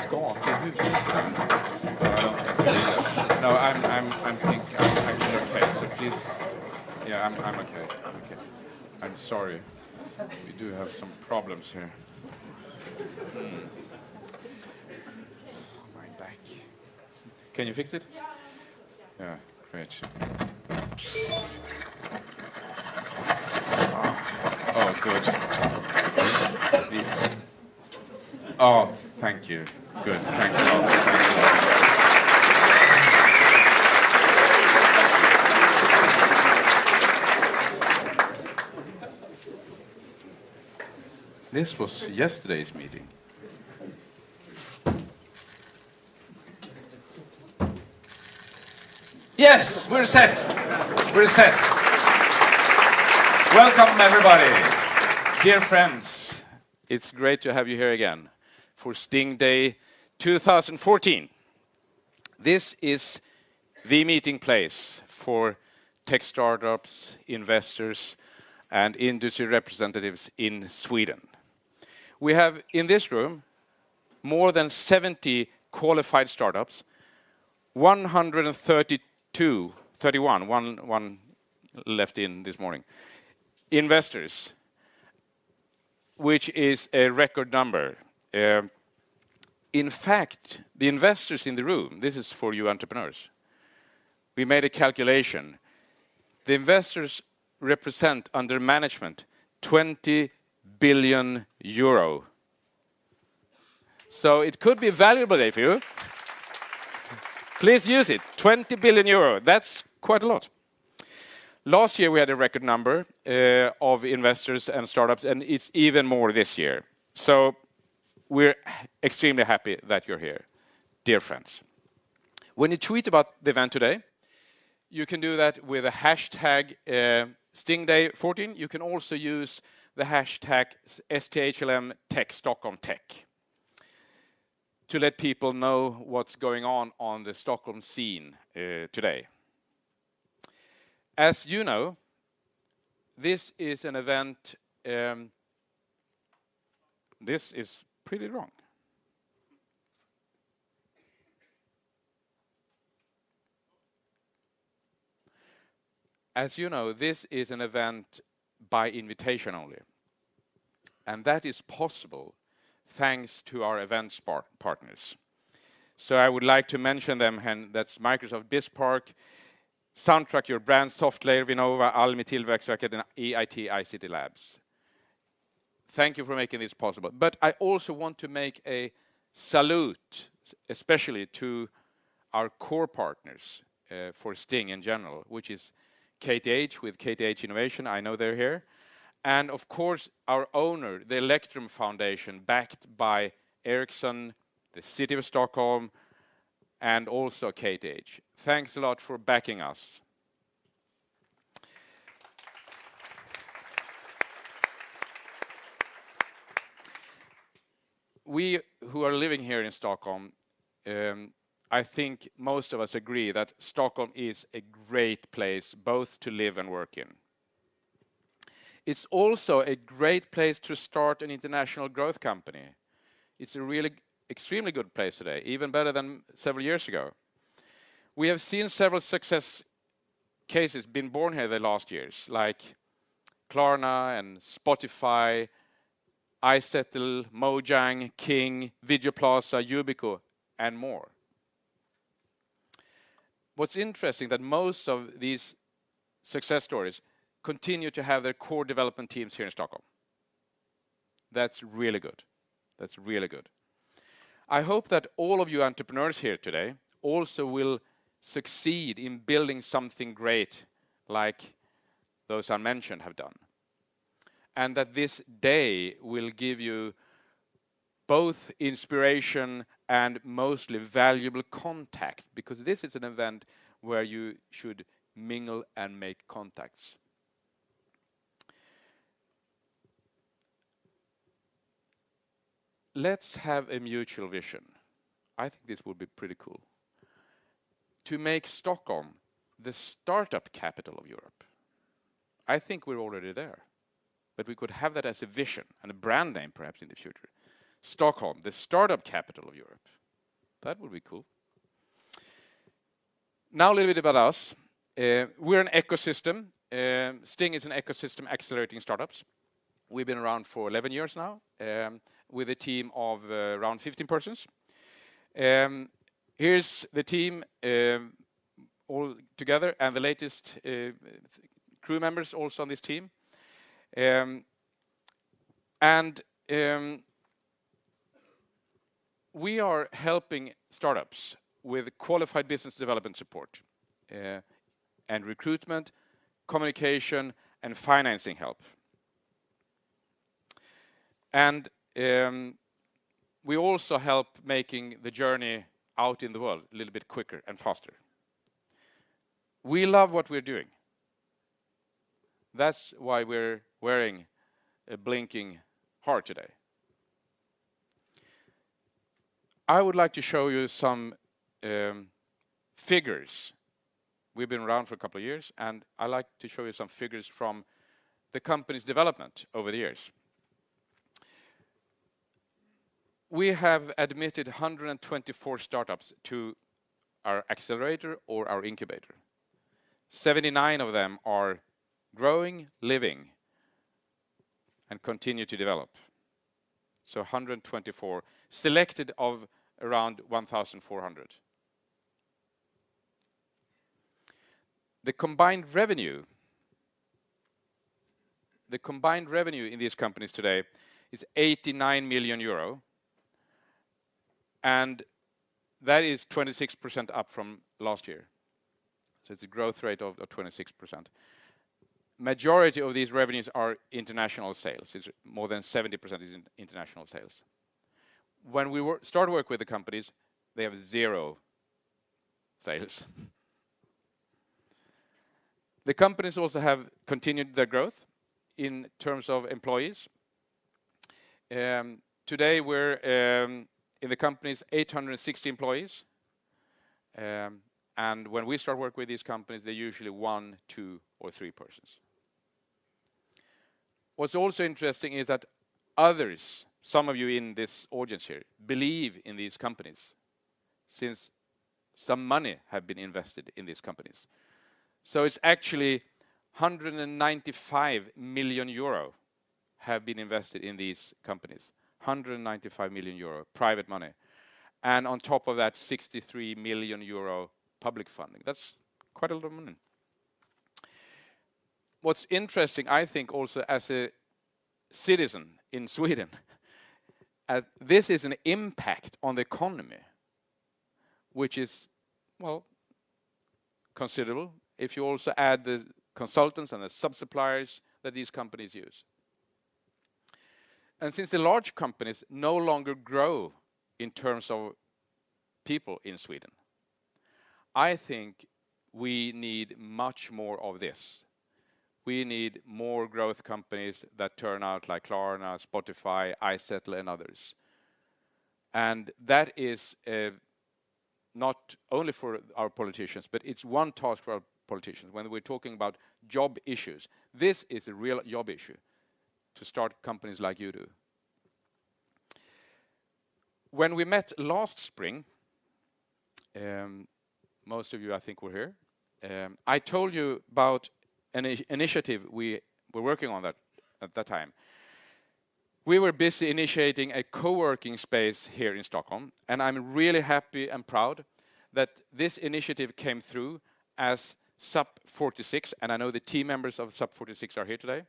skakig i huvudet. No, I'm okay. So please, yeah, I'm okay. I'm sorry. We do have some problems here. My back. Can you fix it? Yeah, great. Oh, good. Oh, thank you. Good. Thanks a lot. This was yesterday's meeting. Yes, we're set. We're set. Welcome, everybody. Dear friends, it's great to have you here again for Sting Day 2014. This is the meeting place for tech startups, investors, and industry representatives in Sweden. We have in this room more than 70 qualified startups, 31, one left in this morning, investors, which is a record number. In fact, the investors in the room, this is for you entrepreneurs. We made a calculation. The investors represent under management 20 billion euro. So it could be a valuable day for you. Please use it. 20 billion euro. That's quite a lot. Last year we had a record number of investors and startups, and it's even more this year. So we're extremely happy that you're here, dear friends. When you tweet about the event today, you can do that with a hashtag StingDay14. You can also use the hashtag STHLM Tech Stockholm Tech to let people know what's going on the Stockholm scene today. As you know, this is an event. This is pretty wrong. As you know, this is an event by invitation only. And that is possible thanks to our events partners. So I would like to mention them, and that's Microsoft BizPark, Soundtrack, Your Brand, Softlayer, Vinnova, Almi, Tillväxtverket, and EIT iZettle Labs. Thank you for making this possible. But I also want to make a salute, especially to our core partners for Sting in general, which is KTH with KTH Innovation. I know they're here. And of course, our owner, the Electrum Foundation, backed by Ericsson, the City of Stockholm, and also KTH. Thanks a lot for backing us. We who are living here in Stockholm, I think most of us agree that Stockholm is a great place both to live and work in. It's also a great place to start an international growth company. It's a really extremely good place today, even better than several years ago. We have seen several success cases been born here the last years, like Klarna and Spotify, iZettle, Mojang, King, Videoplaza, Yubico, and more. What's interesting that most of these success stories continue to have their core development teams here in Stockholm. That's really good. That's really good. I hope that all of you entrepreneurs here today also will succeed in building something great like those I mentioned have done. And that this day will give you both inspiration and mostly valuable contact, because this is an event where you should mingle and make contacts. Let's have a mutual vision. I think this would be pretty cool. To make Stockholm the startup capital of Europe. I think we're already there. But we could have that as a vision and a brand name perhaps in the future. Stockholm, the startup capital of Europe. That would be cool. Now a little bit about us. We're an ecosystem. Sting is an ecosystem accelerating startups. We've been around for 11 years now, with a team of around 15 persons. Here's the team all together, and the latest crew members also on this team. We are helping startups with qualified business development support, and recruitment, communication, and financing help. And we also help making the journey out in the world a little bit quicker and faster. We love what we're doing. That's why we're wearing a blinking heart today. I would like to show you some figures. We've been around for a couple of years, and I like to show you some figures from the company's development over the years. We have admitted 124 startups to our accelerator or our incubator. 79 of them are growing, living, and continue to develop. So 124 selected of around 1,400. The combined revenue in these companies today is 89 million euro, and that is 26% up from last year. So it's a growth rate of 26%. Majority of these revenues are international sales. It's more than 70% is in international sales. When we start work with the companies, they have 0 sales. The companies also have continued their growth in terms of employees. Today we're in the companies 860 employees. And when we start work with these companies, they're usually 1, 2, or 3 persons. What's also interesting is that others, some of you in this audience here, believe in these companies, since some money have been invested in these companies. So it's actually 195 million euro have been invested in these companies. 195 million euro private money. And on top of that, 63 million euro public funding. That's quite a lot of money. What's interesting, I think, also as a citizen in Sweden, this is an impact on the economy, which is, well, considerable if you also add the consultants and the sub-suppliers that these companies use. And since the large companies no longer grow in terms of people in Sweden, I think we need much more of this. We need more growth companies that turn out like Klarna, Spotify, iZettle, and others. And that is not only for our politicians, but it's one task for our politicians. When we're talking about job issues, this is a real job issue, to start companies like you do. When we met last spring, most of you I think were here, I told you about an initiative we were working on at that time. We were busy initiating a co-working space here in Stockholm, and I'm really happy and proud that this initiative came through as SUP 46, and I know the team members of SUP 46 are here today.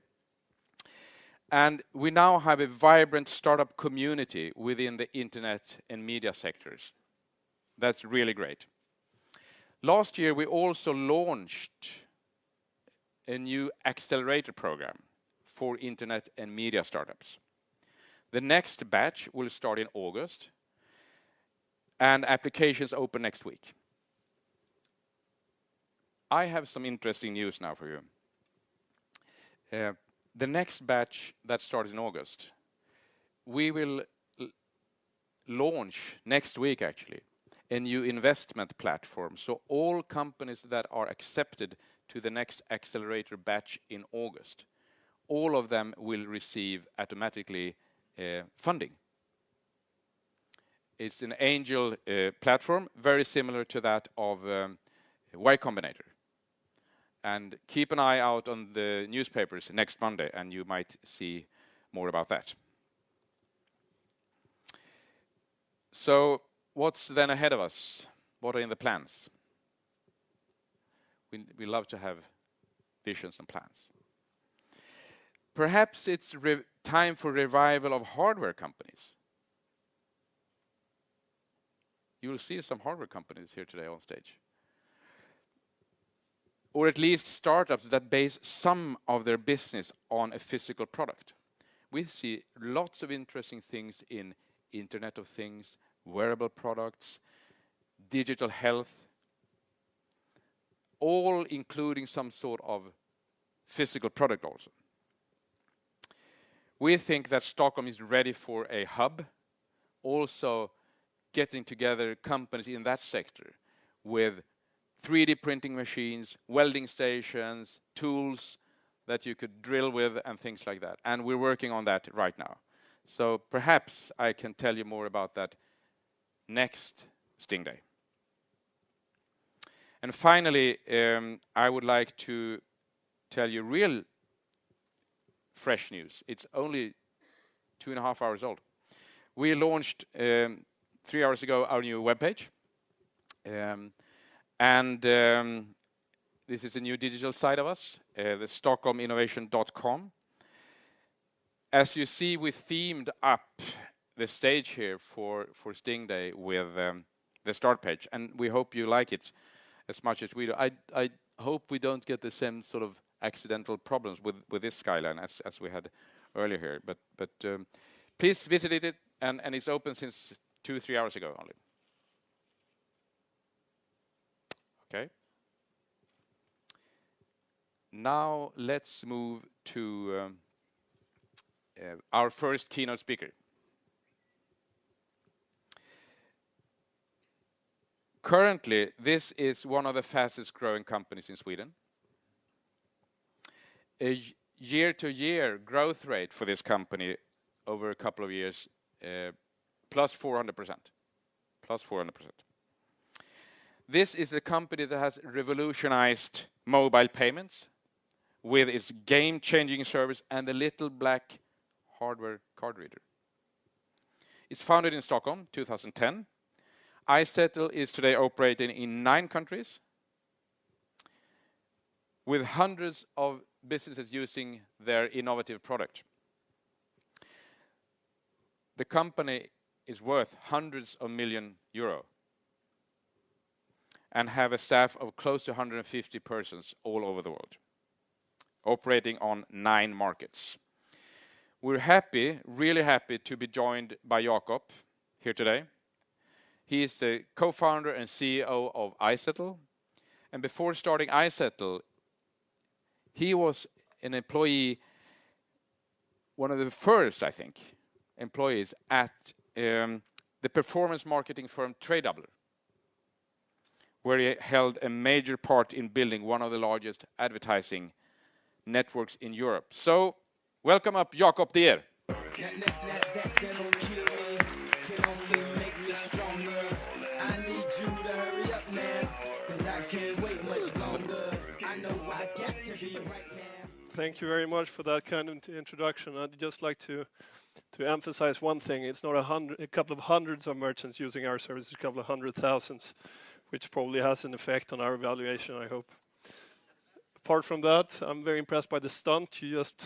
And we now have a vibrant startup community within the internet and media sectors. That's really great. Last year we also launched a new accelerator program for internet and media startups. The next batch will start in August, and applications open next week. I have some interesting news now for you. The next batch that starts in August, we will launch next week actually a new investment platform. So all companies that are accepted to the next accelerator batch in August, all of them will receive automatically funding. It's an angel platform, very similar to that of Y Combinator. And keep an eye out on the newspapers next Monday, and you might see more about that. So what's then ahead of us? What are in the plans? We love to have visions and plans. Perhaps it's time for revival of hardware companies. You will see some hardware companies here today on stage. Or at least startups that base some of their business on a physical product. We see lots of interesting things in Internet of Things, wearable products, digital health, all including some sort of physical product also. We think that Stockholm is ready for a hub, also getting together companies in that sector with 3D printing machines, welding stations, tools that you could drill with and things like that. And we're working on that right now. So perhaps I can tell you more about that next Sting Day. And finally, I would like to tell you real fresh news. It's only 2.5 hours old. We launched 3 hours ago our new webpage. This is a new digital side of us, the stockholminnovation.com. As you see, we themed up the stage here for Sting Day with the start page, and we hope you like it as much as we do. I hope we don't get the same sort of accidental problems with this skyline as we had earlier here. But please visit it, and it's open since 2-3 hours ago only. Okay. Now let's move to our first keynote speaker. Currently, this is one of the fastest growing companies in Sweden. A year-to-year growth rate for this company over a couple of years, plus 400%. Plus 400%. This is a company that has revolutionized mobile payments with its game-changing service and the little black hardware card reader. It's founded in Stockholm, 2010. iZettle is today operating in 9 countries with hundreds of businesses using their innovative product. The company is worth hundreds of millions euro and have a staff of close to 150 persons all over the world, operating on 9 markets. We're happy, really happy to be joined by Jacob here today. He is the co-founder and CEO of iZettle. And before starting iZettle, he was an employee, one of the first, I think, employees at the performance marketing firm Tradedoubler, where he held a major part in building one of the largest advertising networks in Europe. So, welcome up Jacob de Geer. Thank you very much for that kind of introduction. I'd just like to emphasize one thing. It's not a couple of hundreds of merchants using our services, a couple of 100,000, which probably has an effect on our evaluation, I hope. Apart from that, I'm very impressed by the stunt you just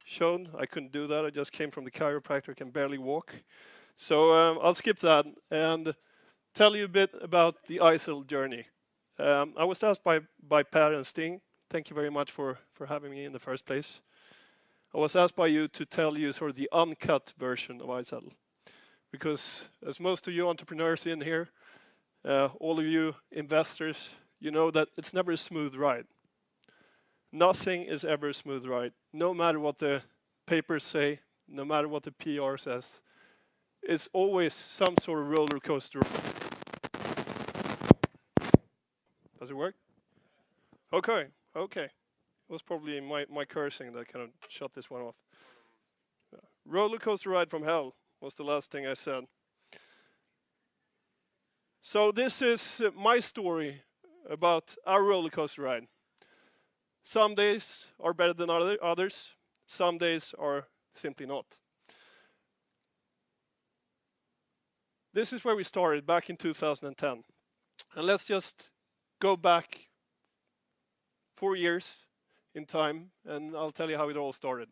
shown. I couldn't do that. I just came from the chiropractor, can barely walk. So I'll skip that and tell you a bit about the iZettle journey. I was asked by Per and Sting, thank you very much for having me in the first place. I was asked by you to tell you sort of the uncut version of iZettle. Because as most of you entrepreneurs in here, all of you investors, you know that it's never a smooth ride. Nothing is ever a smooth ride. No matter what the papers say, no matter what the PR says, it's always some sort of roller coaster. Does it work? Okay. It was probably my cursing that kind of shut this one off. Roller coaster ride from hell was the last thing I said. So this is my story about our roller coaster ride. Some days are better than others. Some days are simply not. This is where we started back in 2010. And let's just go back 4 years in time, and I'll tell you how it all started.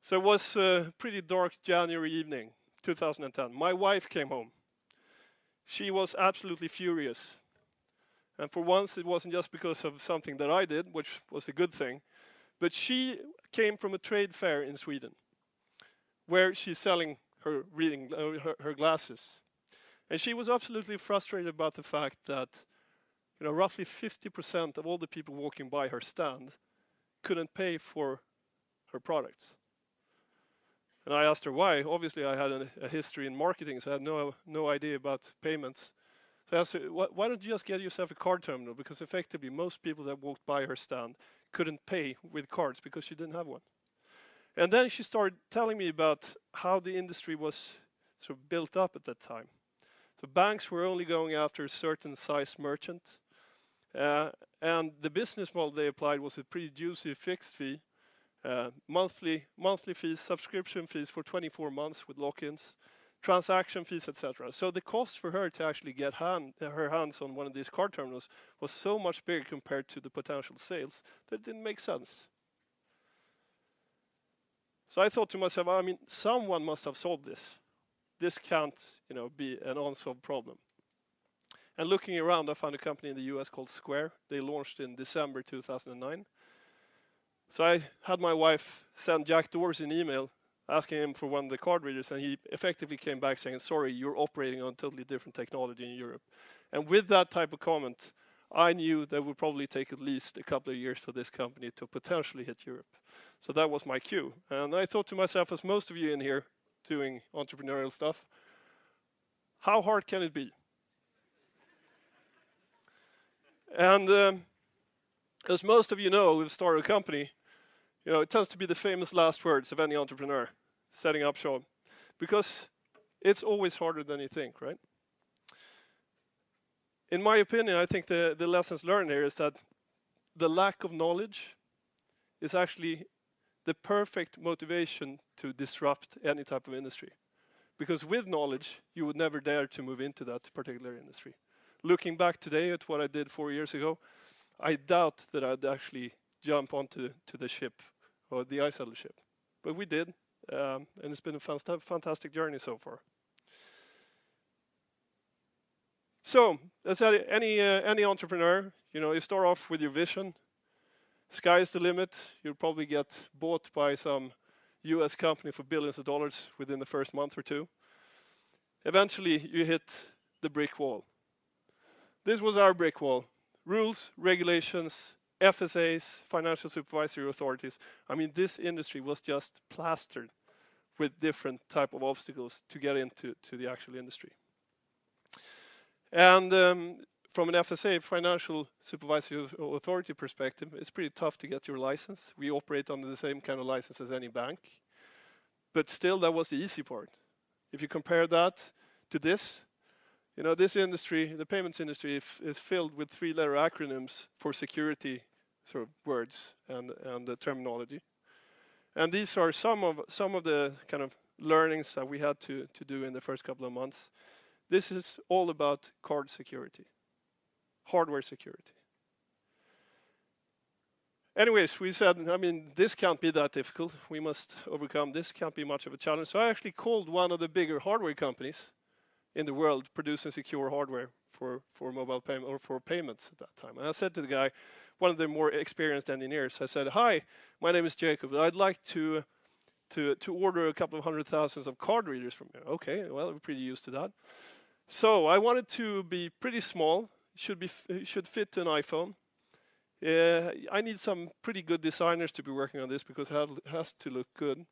So it was a pretty dark January evening, 2010. My wife came home. She was absolutely furious. And for once, it wasn't just because of something that I did, which was a good thing, but she came from a trade fair in Sweden, where she's selling her her glasses. And she was absolutely frustrated about the fact that, roughly 50% of all the people walking by her stand couldn't pay for her products. And I asked her why. Obviously, I had a history in marketing, so I had no idea about payments. So I asked her, why don't you just get yourself a card terminal? Because effectively, most people that walked by her stand couldn't pay with cards because she didn't have one. And then she started telling me about how the industry was sort of built up at that time. So banks were only going after a certain size merchant. And the business model they applied was a pretty juicy fixed fee, monthly fees, subscription fees for 24 months with lock-ins, transaction fees, etc. So the cost for her to actually get her hands on one of these card terminals was so much bigger compared to the potential sales that it didn't make sense. So I thought to myself, someone must have solved this. This can't, be an unsolved problem. And looking around, I found a company in the US called Square. They launched in December 2009. So I had my wife send Jack Doors an email asking him for one of the card readers, and he effectively came back saying, sorry, you're operating on totally different technology in Europe. And with that type of comment, I knew that it would probably take at least a couple of years for this company to potentially hit Europe. So that was my cue. And I thought to myself, as most of you in here doing entrepreneurial stuff, how hard can it be? And as most of you know, who've started a company, it tends to be the famous last words of any entrepreneur setting up shop, because it's always harder than you think, right? In my opinion, I think the lessons learned here is that the lack of knowledge is actually the perfect motivation to disrupt any type of industry. Because with knowledge, you would never dare to move into that particular industry. Looking back today at what I did 4 years ago, I doubt that I'd actually jump onto the ship, or the iZettle ship. But we did, and it's been a fantastic journey so far. So, as any entrepreneur, you start off with your vision. Sky is the limit. You'll probably get bought by some US company for billions of dollars within the first month or two. Eventually, you hit the brick wall. This was our brick wall. Rules, regulations, FSAs, financial supervisory authorities. This industry was just plastered with different type of obstacles to get into the actual industry. And from an FSA, financial supervisory authority perspective, it's pretty tough to get your license. We operate under the same kind of license as any bank. But still, that was the easy part. If you compare that to this, this industry, the payments industry, is filled with 3-letter acronyms for security sort of words and the terminology. And these are some of the kind of learnings that we had to do in the first couple of months. This is all about card security, hardware security. Anyways, we said, this can't be that difficult. We must overcome this. Can't be much of a challenge. So I actually called one of the bigger hardware companies in the world producing secure hardware for mobile payment or for payments at that time. And I said to the guy, one of the more experienced engineers, I said, hi, my name is Jacob. I'd like to order a couple of 100,000 of card readers from you. Okay, well, we're pretty used to that. So I wanted to be pretty small. It should fit an iPhone. I need some pretty good designers to be working on this because it has to look good.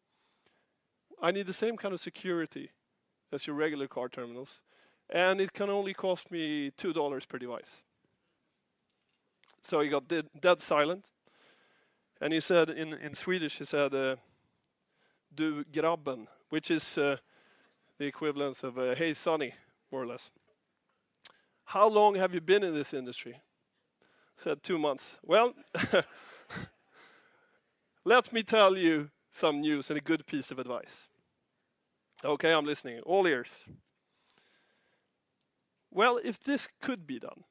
I need the same kind of security as your regular card terminals. And it can only cost me $2 per device. So he got dead silent. And he said, in Swedish, he said, du grabben, which is the equivalence of, hey, Sonny, more or less. How long have you been in this industry? Said 2 months. Well, let me tell you some news and a good piece of advice. Okay, I'm listening. All ears. Well, if this could be done,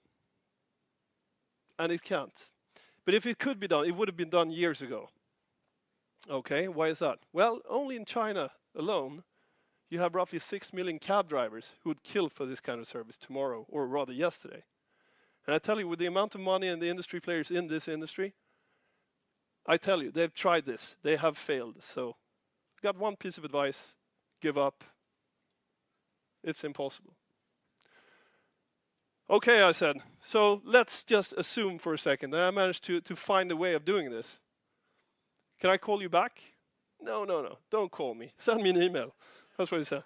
and it can't, but if it could be done, it would have been done years ago. Okay, why is that? Well, only in China alone, you have roughly 6 million cab drivers who would kill for this kind of service tomorrow, or rather yesterday. And I tell you, with the amount of money and the industry players in this industry, I tell you, they've tried this. They have failed. So, got one piece of advice: give up. It's impossible. Okay, I said. So let's just assume for a second that I managed to find a way of doing this. Can I call you back? No. Don't call me. Send me an email. That's what he said.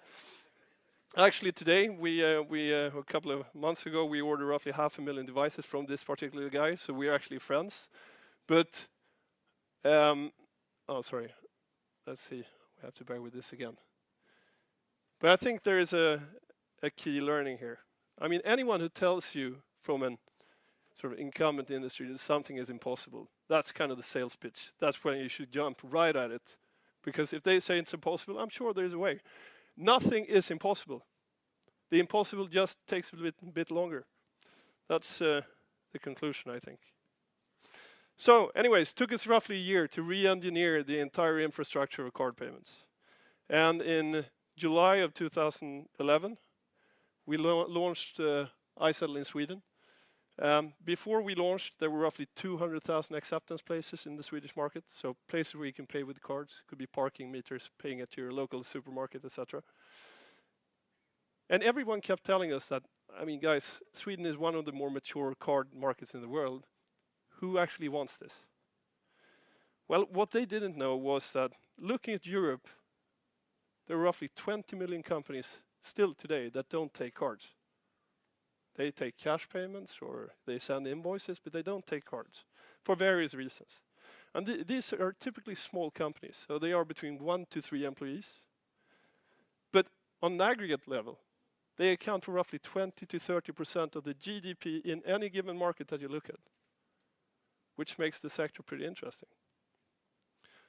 Actually, today, a couple of months ago, we ordered roughly 500,000 devices from this particular guy, so we're actually friends. But, oh, sorry. Let's see. We have to bear with this again. But I think there is a key learning here. I mean, anyone who tells you from an sort of incumbent industry that something is impossible, that's kind of the sales pitch. That's when you should jump right at it. Because if they say it's impossible, I'm sure there's a way. Nothing is impossible. The impossible just takes a bit longer. That's the conclusion, I think. So, anyways, it took us roughly a year to re-engineer the entire infrastructure of card payments. And in July of 2011, we launched iZettle in Sweden. Before we launched, there were roughly 200,000 acceptance places in the Swedish market. So places where you can pay with cards. Could be parking meters, paying at your local supermarket, etc. And everyone kept telling us that, I mean, guys, Sweden is one of the more mature card markets in the world. Who actually wants this? Well, what they didn't know was that looking at Europe, there are roughly 20 million companies still today that don't take cards. They take cash payments or they send invoices, but they don't take cards for various reasons. And these are typically small companies, so they are between 1 to 3 employees. But on an aggregate level, they account for roughly 20 to 30% of the GDP in any given market that you look at, which makes the sector pretty interesting.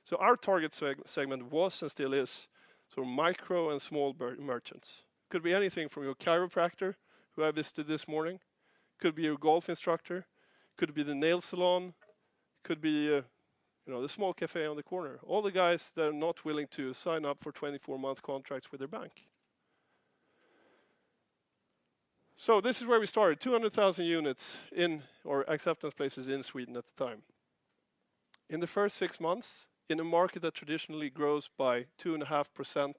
So our target segment was and still is sort of micro and small merchants. Could be anything from your chiropractor, who I visited this morning, could be your golf instructor, could be the nail salon, could be the small cafe on the corner. All the guys that are not willing to sign up for 24-month contracts with their bank. So this is where we started, 200,000 units or acceptance places in Sweden at the time. In the first 6 months, in a market that traditionally grows by 2.5%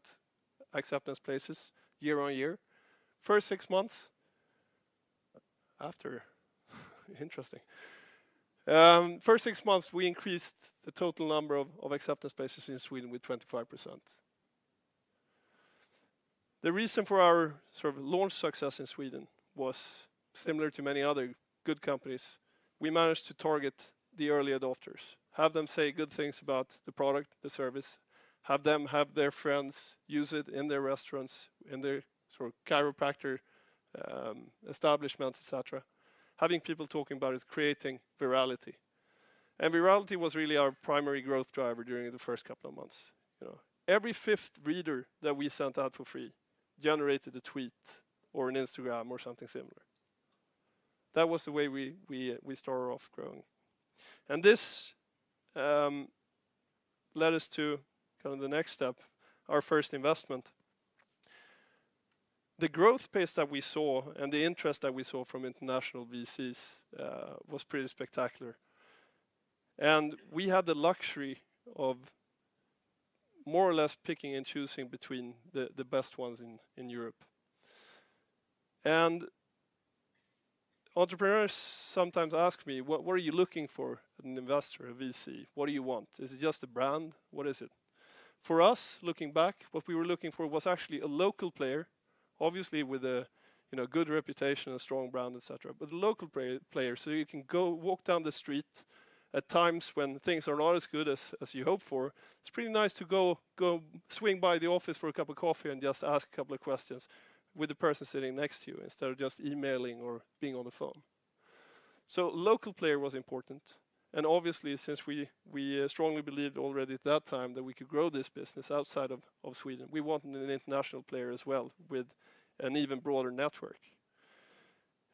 acceptance places year on year, first 6 months, interesting. First 6 months, we increased the total number of acceptance places in Sweden with 25%. The reason for our sort of launch success in Sweden was similar to many other good companies. We managed to target the early adopters, have them say good things about the product, the service, have them have their friends use it in their restaurants, in their sort of chiropractor establishments, etc. Having people talking about it, creating virality. And virality was really our primary growth driver during the first couple of months. Every 5th reader that we sent out for free generated a tweet or an Instagram or something similar. That was the way we started off growing. And this led us to kind of the next step, our first investment. The growth pace that we saw and the interest that we saw from international VCs was pretty spectacular. And we had the luxury of more or less picking and choosing between the best ones in Europe. And entrepreneurs sometimes ask me, what are you looking for an investor, a VC? What do you want? Is it just a brand? What is it? For us, looking back, what we were looking for was actually a local player, obviously with a good reputation, a strong brand, etc. But a local player, so you can go walk down the street at times when things are not as good as you hope for. It's pretty nice to go swing by the office for a cup of coffee and just ask a couple of questions. with the person sitting next to you instead of just emailing or being on the phone. So local player was important. And obviously, since we strongly believed already at that time that we could grow this business outside of Sweden, we wanted an international player as well with an even broader network.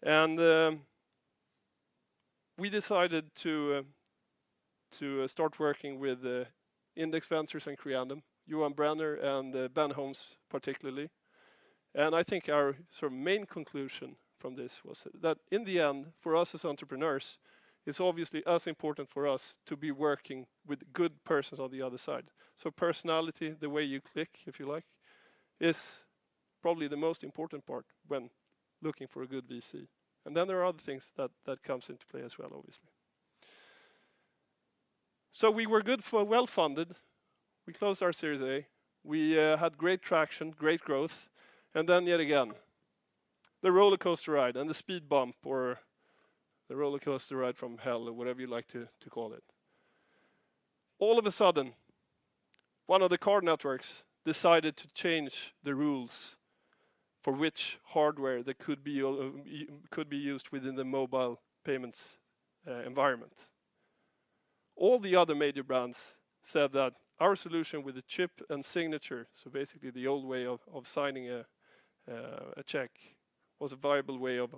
And we decided to start working with Index Ventures and Creandum, Johan Brenner and Ben Holmes particularly. And I think our sort of main conclusion from this was that in the end, for us as entrepreneurs, it's obviously as important for us to be working with good persons on the other side. So personality, the way you click, if you like, is probably the most important part when looking for a good VC. And then there are other things that comes into play as well, obviously. So we were well funded. We closed our Series A. We had great traction, great growth. And then yet again, the roller coaster ride and the speed bump, or the roller coaster ride from hell, or whatever you like to call it. All of a sudden, one of the card networks decided to change the rules for which hardware that could be used within the mobile payments environment. All the other major brands said that our solution with the chip and signature, so basically the old way of signing a check, was a viable way of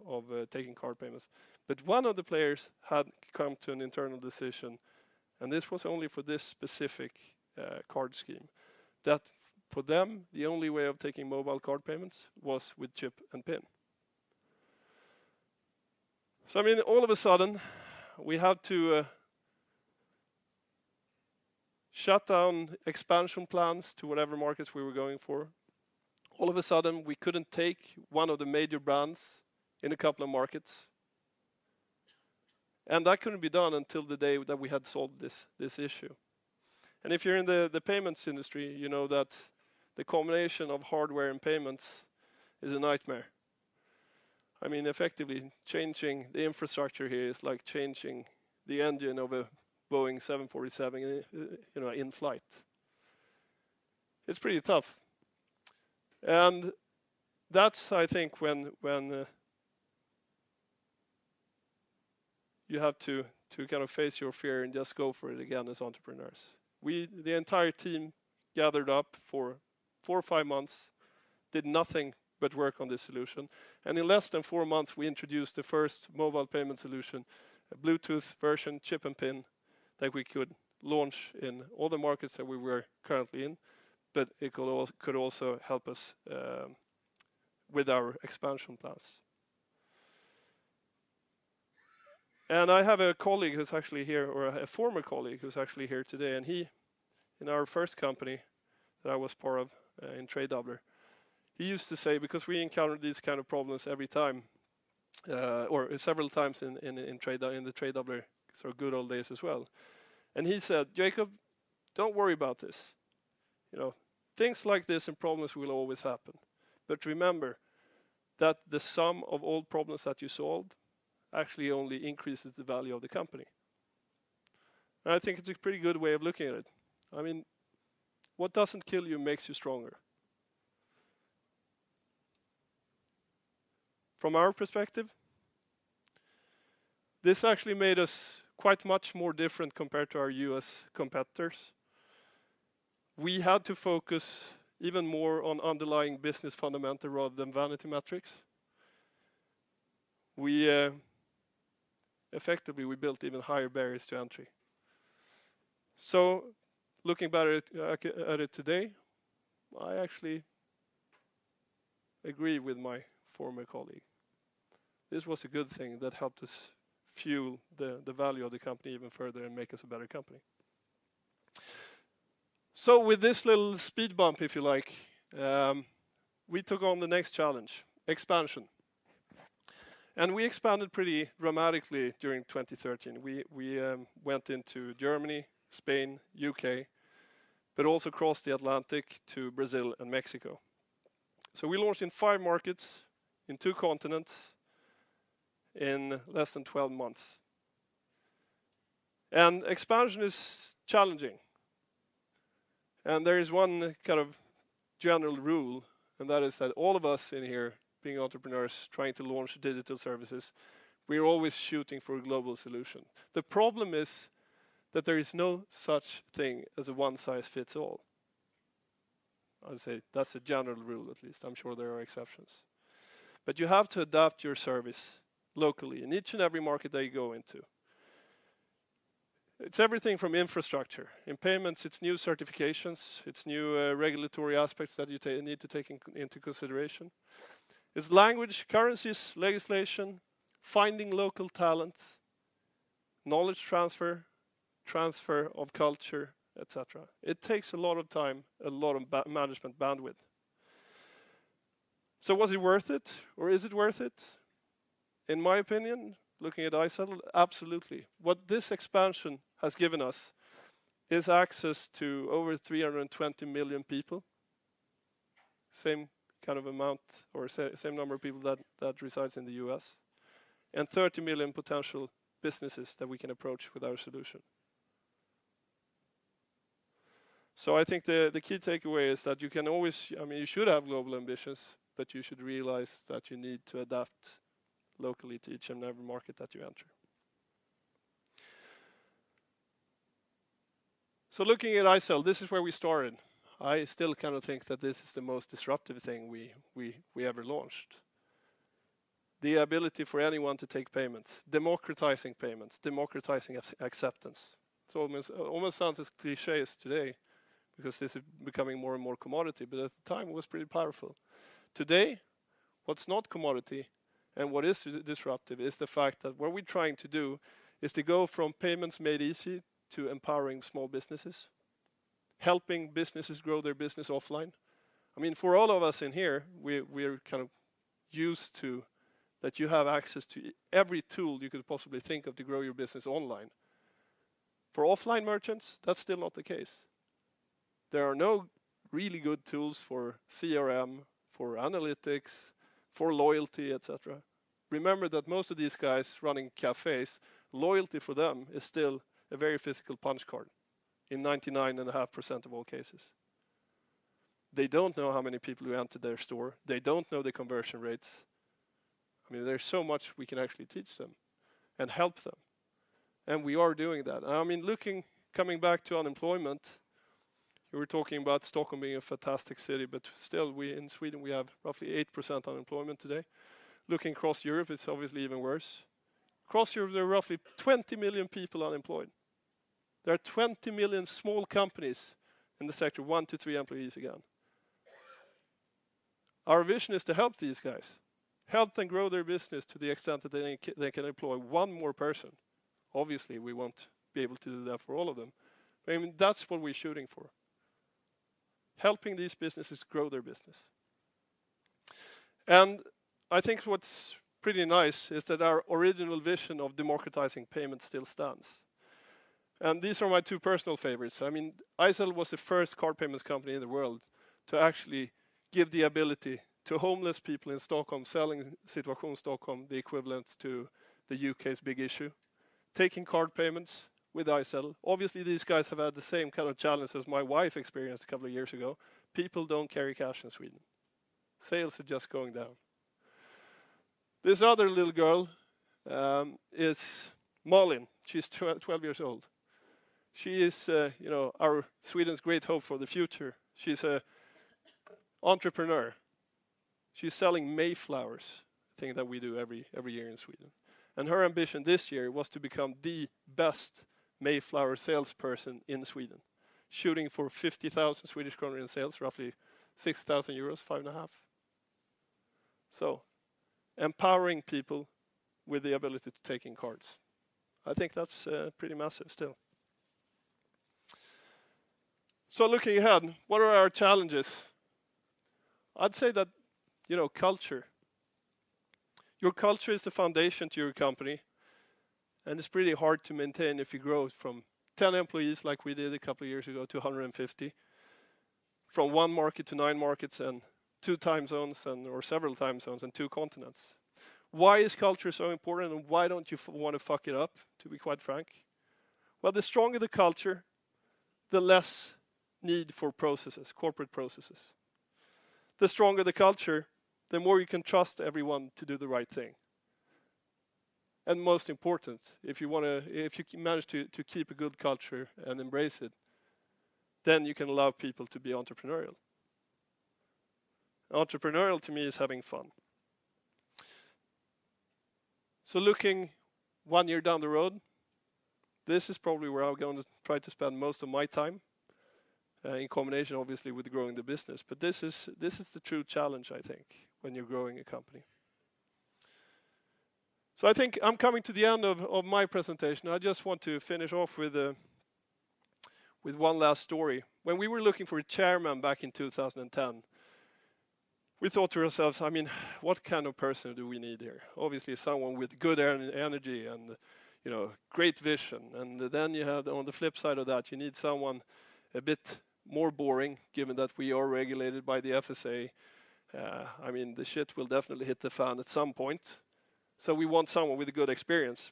taking card payments. But one of the players had come to an internal decision, and this was only for this specific card scheme, that for them, the only way of taking mobile card payments was with chip and PIN. So, I mean, all of a sudden, we had to shut down expansion plans to whatever markets we were going for. All of a sudden, we couldn't take one of the major brands in a couple of markets. And that couldn't be done until the day that we had solved this issue. And if you're in the payments industry, you know that the combination of hardware and payments is a nightmare. I mean, effectively, changing the infrastructure here is like changing the engine of a Boeing 747, in flight. It's pretty tough. And that's, I think, when you have to kind of face your fear and just go for it again as entrepreneurs. The entire team gathered up for 4 or 5 months, did nothing but work on this solution. And in less than 4 months, we introduced the first mobile payment solution, a Bluetooth version, chip and PIN, that we could launch in all the markets that we were currently in, but it could also help us with our expansion plans. And I have a colleague who's actually here, or a former colleague who's actually here today, and he, in our first company that I was part of in TradeDoubler, he used to say, because we encountered these kind of problems every time, or several times in the TradeDoubler sort of good old days as well. And he said, Jacob, don't worry about this. Things like this and problems will always happen. But remember that the sum of all problems that you solved actually only increases the value of the company. And I think it's a pretty good way of looking at it. I mean, what doesn't kill you makes you stronger. From our perspective, this actually made us quite much more different compared to our US competitors. We had to focus even more on underlying business fundamental rather than vanity metrics. Effectively, we built even higher barriers to entry. So, looking back at it today, I actually agree with my former colleague. This was a good thing that helped us fuel the value of the company even further and make us a better company. So with this little speed bump, if you like, we took on the next challenge, expansion. And we expanded pretty dramatically during 2013. We went into Germany, Spain, UK, but also crossed the Atlantic to Brazil and Mexico. So we launched in 5 markets, in 2 continents, in less than 12 months. And expansion is challenging. And there is one kind of general rule, and that is that all of us in here, being entrepreneurs, trying to launch digital services, we're always shooting for a global solution. The problem is that there is no such thing as a one-size-fits-all. I'd say that's a general rule, at least. I'm sure there are exceptions. But you have to adapt your service locally in each and every market that you go into. It's everything from infrastructure. In payments, it's new certifications, it's new regulatory aspects that you need to take into consideration. It's language, currencies, legislation, finding local talent, knowledge transfer, transfer of culture, etc. It takes a lot of time, a lot of management bandwidth. So was it worth it, or is it worth it? In my opinion, looking at iZettle, absolutely. What this expansion has given us is access to over 320 million people. Same kind of amount, or same number of people that resides in the US. And 30 million potential businesses that we can approach with our solution. So I think the key takeaway is that you can always, you should have global ambitions, but you should realize that you need to adapt locally to each and every market that you enter. So looking at iZettle, this is where we started. I still kind of think that this is the most disruptive thing we ever launched. The ability for anyone to take payments, democratizing acceptance. So almost sounds as cliche as today, because this is becoming more and more commodity, but at the time it was pretty powerful. Today, what's not commodity and what is disruptive is the fact that what we're trying to do is to go from payments made easy to empowering small businesses, helping businesses grow their business offline. For all of us in here, we're kind of used to that you have access to every tool you could possibly think of to grow your business online. For offline merchants, that's still not the case. There are no really good tools for CRM, for analytics, for loyalty, etc. Remember that most of these guys running cafes, loyalty for them is still a very physical punch card in 99.5% of all cases. They don't know how many people who enter their store. They don't know the conversion rates. There's so much we can actually teach them and help them. And we are doing that. Coming back to unemployment, you were talking about Stockholm being a fantastic city, but still in Sweden we have roughly 8% unemployment today. Looking across Europe, it's obviously even worse. Across Europe, there are roughly 20 million people unemployed. There are 20 million small companies in the sector, 1 to 3 employees again. Our vision is to help these guys. Help them grow their business to the extent that they can employ one more person. Obviously, we won't be able to do that for all of them. But that's what we're shooting for. Helping these businesses grow their business. And I think what's pretty nice is that our original vision of democratizing payments still stands. And these are my 2 personal favorites. iZettle was the first card payments company in the world to actually give the ability to homeless people in Stockholm, selling Situation Stockholm, the equivalent to the UK's Big Issue, taking card payments with iZettle. Obviously, these guys have had the same kind of challenge as my wife experienced a couple of years ago. People don't carry cash in Sweden. Sales are just going down. This other little girl is Malin. She's 12 years old. She is, our Sweden's great hope for the future. She's an entrepreneur. She's selling Mayflowers, a thing that we do every year in Sweden. And her ambition this year was to become the best Mayflower salesperson in Sweden, shooting for 50,000 Swedish kronor in sales, roughly 6,000 euros, 5.5. So, empowering people with the ability to take in cards. I think that's pretty massive still. So looking ahead, what are our challenges? I'd say that, culture. Your culture is the foundation to your company, and it's pretty hard to maintain if you grow from 10 employees like we did a couple of years ago to 150, from 1 market to 9 markets and 2 time zones or several time zones and 2 continents. Why is culture so important, and why don't you want to fuck it up, to be quite frank? Well, the stronger the culture, the less need for processes, corporate processes. the stronger the culture, the more you can trust everyone to do the right thing. And most important, if you manage to keep a good culture and embrace it, then you can allow people to be entrepreneurial. Entrepreneurial to me is having fun. So looking 1 year down the road, this is probably where I'm going to try to spend most of my time, in combination obviously with growing the business. But this is the true challenge, I think, when you're growing a company. So I think I'm coming to the end of my presentation. I just want to finish off with one last story. When we were looking for a chairman back in 2010, we thought to ourselves, I mean, what kind of person do we need here? Obviously someone with good energy and great vision. And then you have, on the flip side of that, you need someone a bit more boring, given that we are regulated by the FSA. I mean, the shit will definitely hit the fan at some point. So we want someone with a good experience.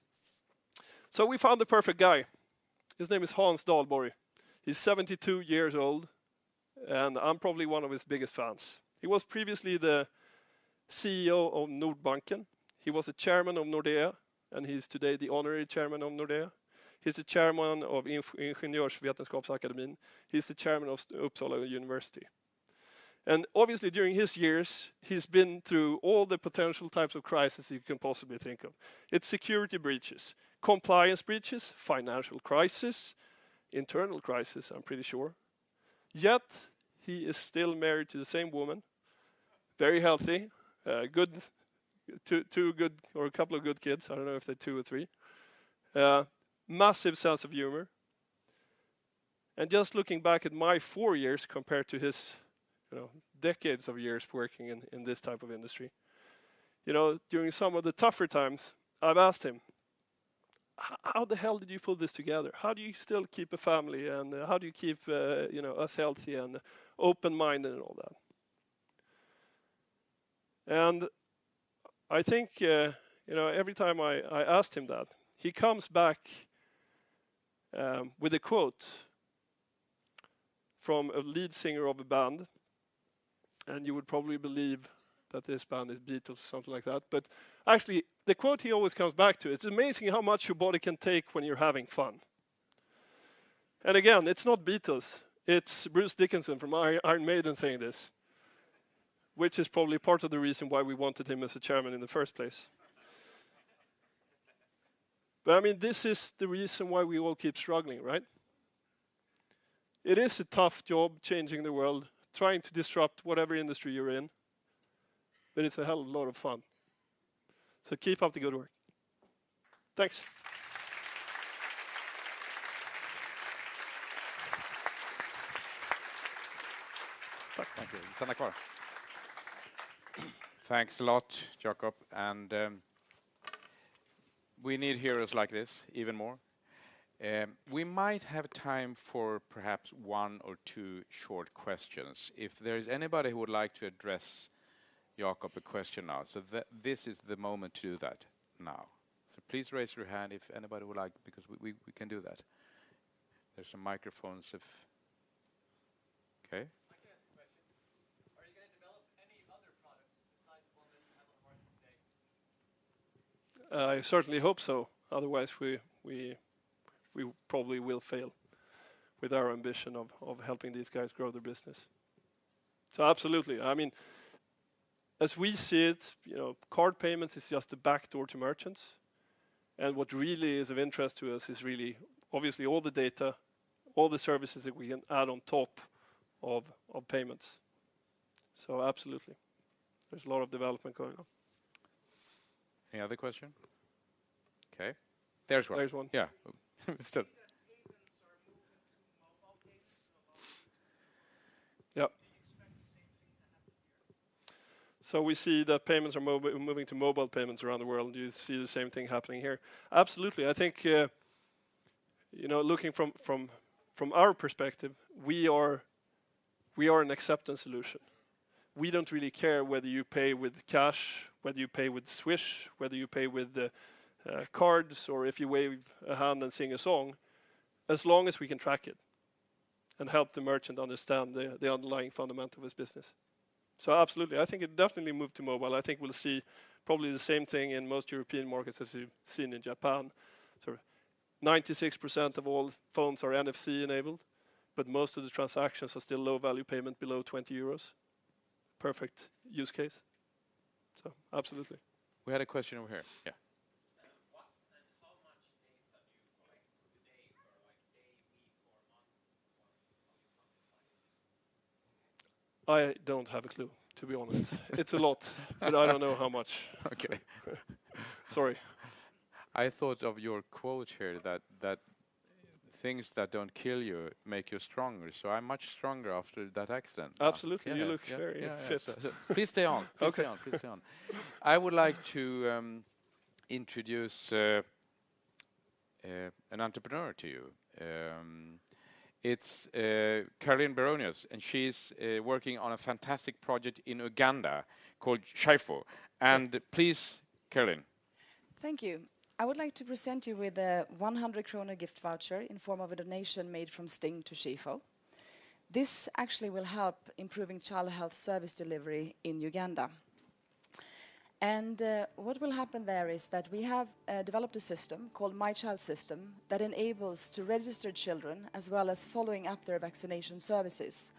So we found the perfect guy. His name is Hans Dahlborg. He's 72 years old, and I'm probably one of his biggest fans. He was previously the CEO of Nordbanken. He was the chairman of Nordea, and he's today the honorary chairman of Nordea. He's the chairman of Ingenjörsvetenskapsakademin. He's the chairman of Uppsala University. And obviously during his years, he's been through all the potential types of crises you can possibly think of. It's security breaches, compliance breaches, financial crisis, internal crisis, I'm pretty sure. Yet, he is still married to the same woman, very healthy, two good, or a couple of good kids, I don't know if they're 2 or 3. Massive sense of humor. And just looking back at my 4 years compared to his decades of years working in this type of industry. During some of the tougher times, I've asked him, how the hell did you pull this together? How do you still keep a family, and how do you keep us healthy and open-minded and all that? And I think every time I asked him that, he comes back with a quote from a lead singer of a band. And you would probably believe that this band is Beatles, something like that. But actually, the quote he always comes back to, it's amazing how much your body can take when you're having fun. And again, it's not Beatles. It's Bruce Dickinson from Iron Maiden saying this, which is probably part of the reason why we wanted him as a chairman in the first place. But I mean, this is the reason why we all keep struggling, right? It is a tough job changing the world, trying to disrupt whatever industry you're in, but it's a hell of a lot of fun. So keep up the good work. Thanks. Thank you. Stanna kvar. Thanks a lot, Jacob. And we need heroes like this, even more. We might have time for perhaps 1 or 2 short questions. If there is anybody who would like to address Jacob a question now, so this is the moment to do that now. So please raise your hand if anybody would like, because we can do that. There's some microphones if... Okay. I can ask a question. Are you going to develop any other products besides the one that you have on the market today? I certainly hope so. Otherwise, we probably will fail with our ambition of helping these guys grow their business. So absolutely. I mean, as we see it, card payments is just the back door to merchants. And what really is of interest to us is really, obviously, all the data, all the services that we can add on top of payments. So absolutely. There's a lot of development going on. Any other question? Okay. There's one. There's one. Yeah. Yep. So we see that payments are moving to mobile payments around the world. Do you see the same thing happening here? Absolutely. I think, looking from our perspective, we are an acceptance solution. We don't really care whether you pay with cash, whether you pay with Swish, whether you pay with cards, or if you wave a hand and sing a song, as long as we can track it and help the merchant understand the underlying fundamental of his business. So absolutely, I think it definitely moved to mobile. I think we'll see probably the same thing in most European markets as you've seen in Japan. So 96% of all phones are NFC enabled, but most of the transactions are still low value payment below 20 euros. Perfect use case. So absolutely. We had a question over here. Yeah. What and how much data do you collect today per like day, week, or month, or how you quantify it? I don't have a clue, to be honest. It's a lot, but I don't know how much. Okay. Sorry. I thought of your quote here that things that don't kill you make you stronger. So I'm much stronger after that accident. Absolutely, you look very fit. So please stay on. Please stay on. Please stay on. I would like to introduce an entrepreneur to you. It's Caroline Baronius, and she's working on a fantastic project in Uganda called Shaifo. And please, Caroline. Thank you. I would like to present you with a 100 krona gift voucher in form of a donation made from Sting to Shaifo. This actually will help improving child health service delivery in Uganda. And what will happen there is that we have developed a system called My Child System that enables to register children as well as following up their vaccination services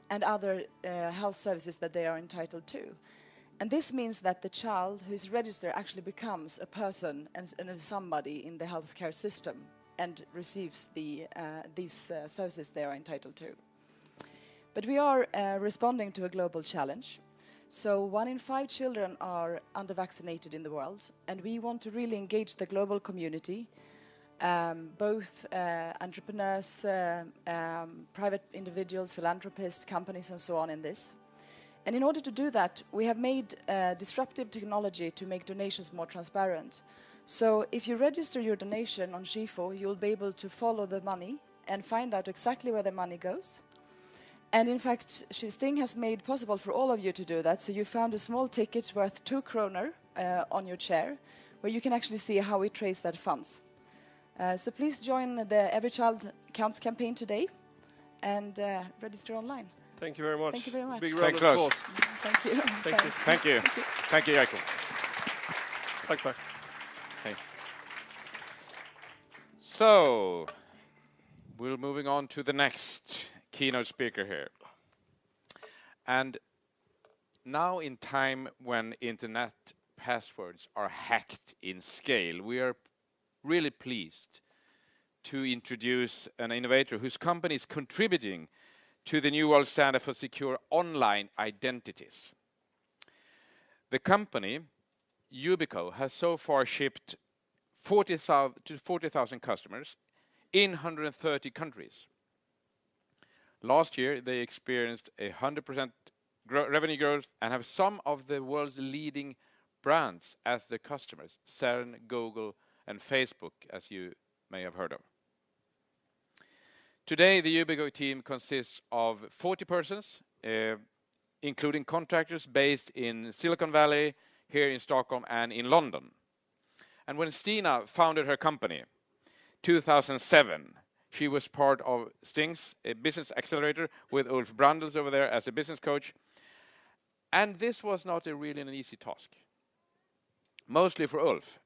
and other health services that they are entitled to. And this means that the child who is registered actually becomes a person and somebody in the healthcare system and receives these services they are entitled to. But we are responding to a global challenge. So 1 in 5 children are under-vaccinated in the world, and we want to really engage the global community, both entrepreneurs, private individuals, philanthropists, companies, and so on in this. And in order to do that, we have made disruptive technology to make donations more transparent. So if you register your donation on Shaifo, you'll be able to follow the money and find out exactly where the money goes. And in fact, Sting has made possible for all of you to do that. So you found a small ticket worth 2 kronor on your chair, where you can actually see how we trace that funds. So please join the Every Child Counts campaign today and register online. Thank you very much. Thank you very much. Big round of applause. Thank you. Thank you. Thank you. Thank you, Jacob. Tack, tack. Hey. So, we're moving on to the next keynote speaker here. And now in time when internet passwords are hacked in scale, we are really pleased to introduce an innovator whose company is contributing to the new world standard for secure online identities. The company, Yubico, has so far shipped 40,000 customers in 130 countries. Last year, they experienced 100% revenue growth and have some of the world's leading brands as their customers, CERN, Google, and Facebook, as you may have heard of. Today, the Yubico team consists of 40 persons, including contractors based in Silicon Valley, here in Stockholm, and in London. And when Stina founded her company, 2007, she was part of Sting's business accelerator with Ulf Brandels over there as a business coach. And this was not really an easy task, mostly for Ulf.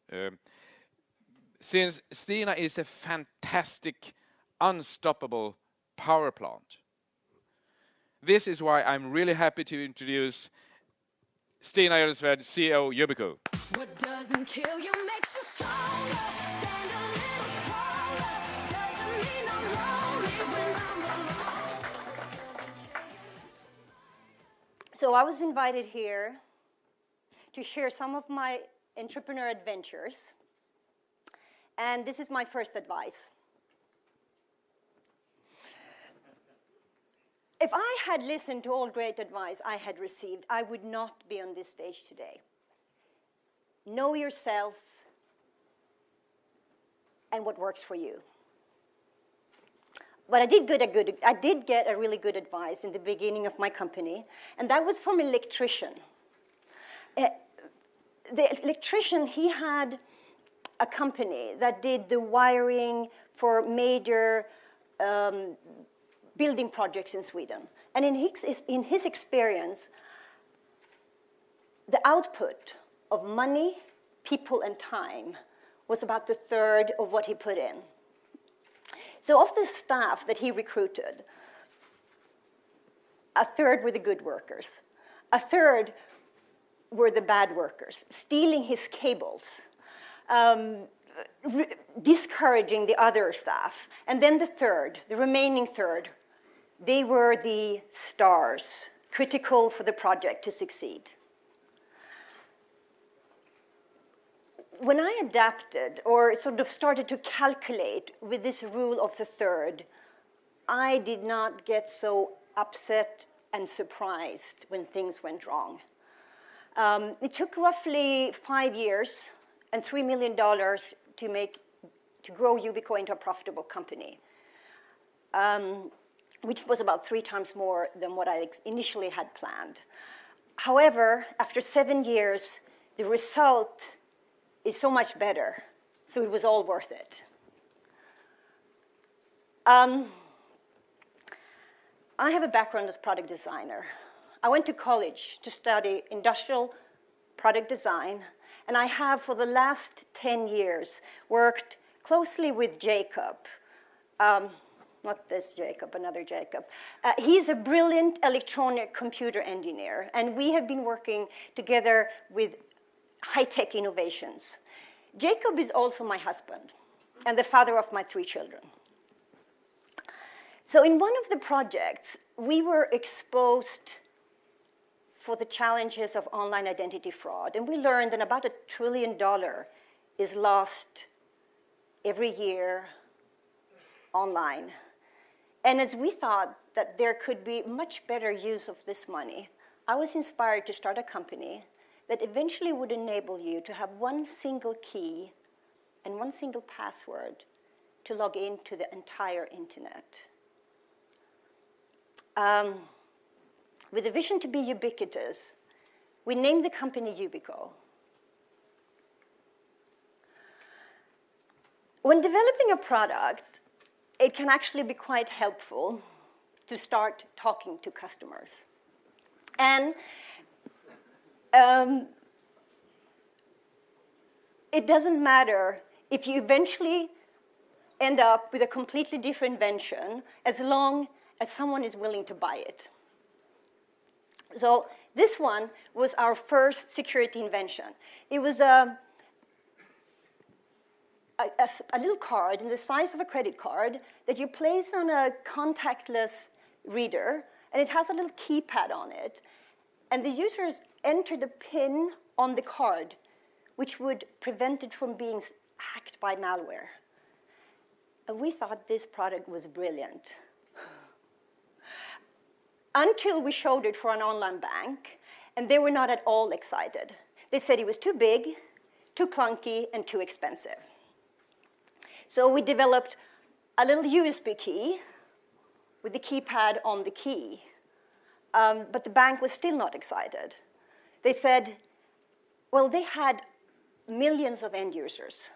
Since Stina is a fantastic, unstoppable power plant. This is why I'm really happy to introduce Stina Ehrensvärd, CEO Yubico. What doesn't kill you makes you stronger. Stand a little taller. Doesn't mean I'm lonely when I'm alone. So I was invited here to share some of my entrepreneur adventures. And this is my first advice. If I had listened to all great advice I had received, I would not be on this stage today. Know yourself and what works for you. But I did get a really good advice in the beginning of my company, and that was from an electrician. The electrician, he had a company that did the wiring for major building projects in Sweden. And in his experience, the output of money, people, and time was about 1/3 of what he put in. So of the staff that he recruited, 1/3 were the good workers. 1/3 were the bad workers, stealing his cables, discouraging the other staff. And then the remaining third, they were the stars, critical for the project to succeed. When I adapted or sort of started to calculate with this rule of 1/3, I did not get so upset and surprised when things went wrong. It took roughly 5 years and $3 million to grow Yubico into a profitable company, which was about 3 times more than what I initially had planned. However, after 7 years, the result is so much better, so it was all worth it. I have a background as product designer. I went to college to study industrial product design, and I have for the last 10 years worked closely with Jacob. Not this Jacob, another Jacob. He's a brilliant electronic computer engineer, and we have been working together with high-tech innovations. Jacob is also my husband and the father of my 3 children. So in one of the projects, we were exposed for the challenges of online identity fraud, and we learned that about $1 trillion is lost every year online. And as we thought that there could be much better use of this money, I was inspired to start a company that eventually would enable you to have one single key and one single password to log into the entire internet. With a vision to be ubiquitous, we named the company Yubico. When developing a product, it can actually be quite helpful to start talking to customers. And it doesn't matter if you eventually end up with a completely different invention as long as someone is willing to buy it. So this one was our first security invention. It was a little card in the size of a credit card that you place on a contactless reader, and it has a little keypad on it. And the users enter the PIN on the card, which would prevent it from being hacked by malware. And we thought this product was brilliant. Until we showed it for an online bank, and they were not at all excited. They said it was too big, too clunky, and too expensive. So we developed a little USB key with the keypad on the key. But the bank was still not excited. They said, well, they had millions of end users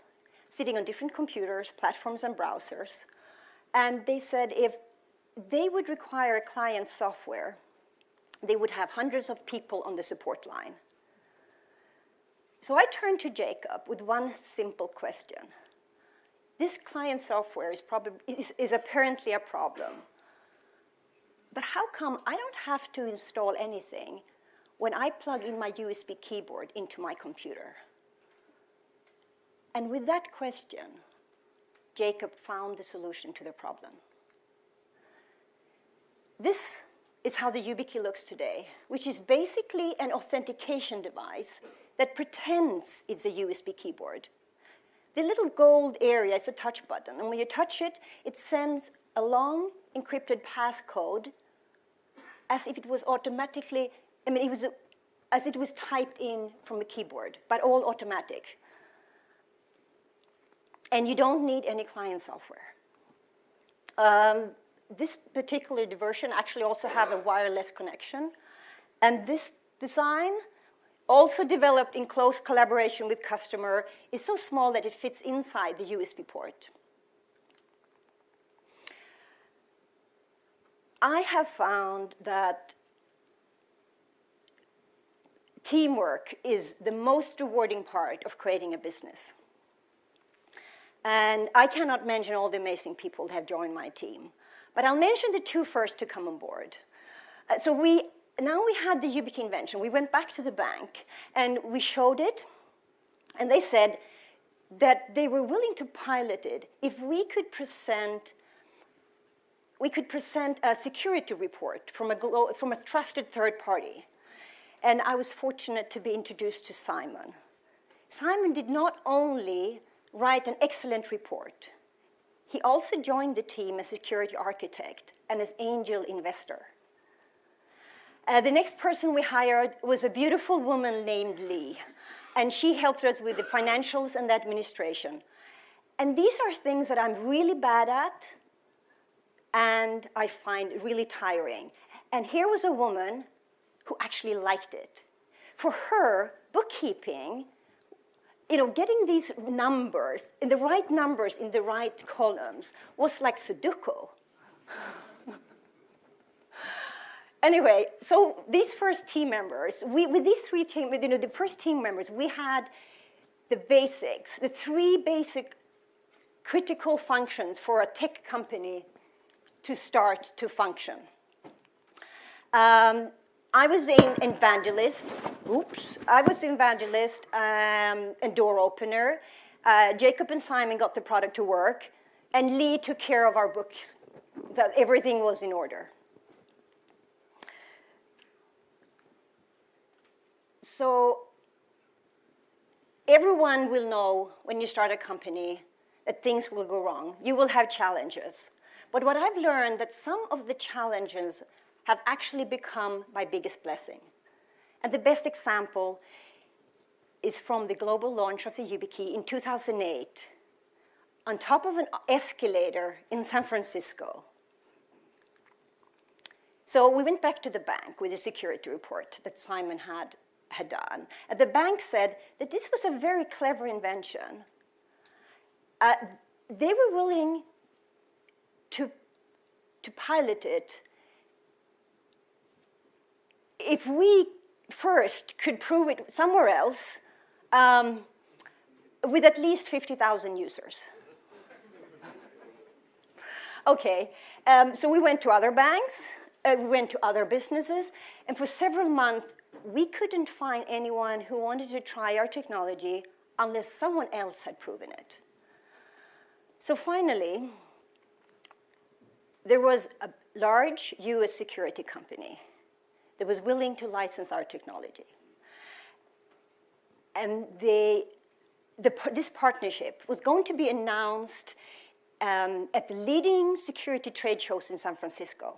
sitting on different computers, platforms, and browsers. And they said if they would require client software, they would have hundreds of people on the support line. So I turned to Jacob with one simple question. This client software is apparently a problem. But how come I don't have to install anything when I plug in my USB keyboard into my computer? And with that question, Jacob found the solution to the problem. This is how the YubiKey looks today, which is basically an authentication device that pretends it's a USB keyboard. The little gold area is a touch button, and when you touch it, it sends a long encrypted passcode as if it was automatically, as it was typed in from a keyboard, but all automatic. And you don't need any client software. This particular version actually also have a wireless connection. And this design, also developed in close collaboration with customer, is so small that it fits inside the USB port. I have found that teamwork is the most rewarding part of creating a business. And I cannot mention all the amazing people that have joined my team, but I'll mention the two first to come on board. Now we had the Yubico invention. We went back to the bank and we showed it, and they said that they were willing to pilot it if we could present a security report from a trusted third party. And I was fortunate to be introduced to Simon. Simon did not only write an excellent report, he also joined the team as security architect and as angel investor. The next person we hired was a beautiful woman named Lee, and she helped us with the financials and the administration. And these are things that I'm really bad at, and I find really tiring. And here was a woman who actually liked it. For her, bookkeeping, getting these numbers in the right columns was like Sudoku. Anyway, so these first team members, the first team members, we had the basics, the three basic critical functions for a tech company to start to function. I was an evangelist. And door opener. Jacob and Simon got the product to work, and Lee took care of our books, that everything was in order. So everyone will know when you start a company that things will go wrong. You will have challenges. But what I've learned that some of the challenges have actually become my biggest blessing. And the best example is from the global launch of the YubiKey in 2008, on top of an escalator in San Francisco. So we went back to the bank with a security report that Simon had done. And the bank said that this was a very clever invention. They were willing to pilot it if we first could prove it somewhere else with at least 50,000 users. Okay, so we went to other banks, we went to other businesses, and for several months, we couldn't find anyone who wanted to try our technology unless someone else had proven it. So finally, there was a large US security company that was willing to license our technology. And this partnership was going to be announced at the leading security trade shows in San Francisco.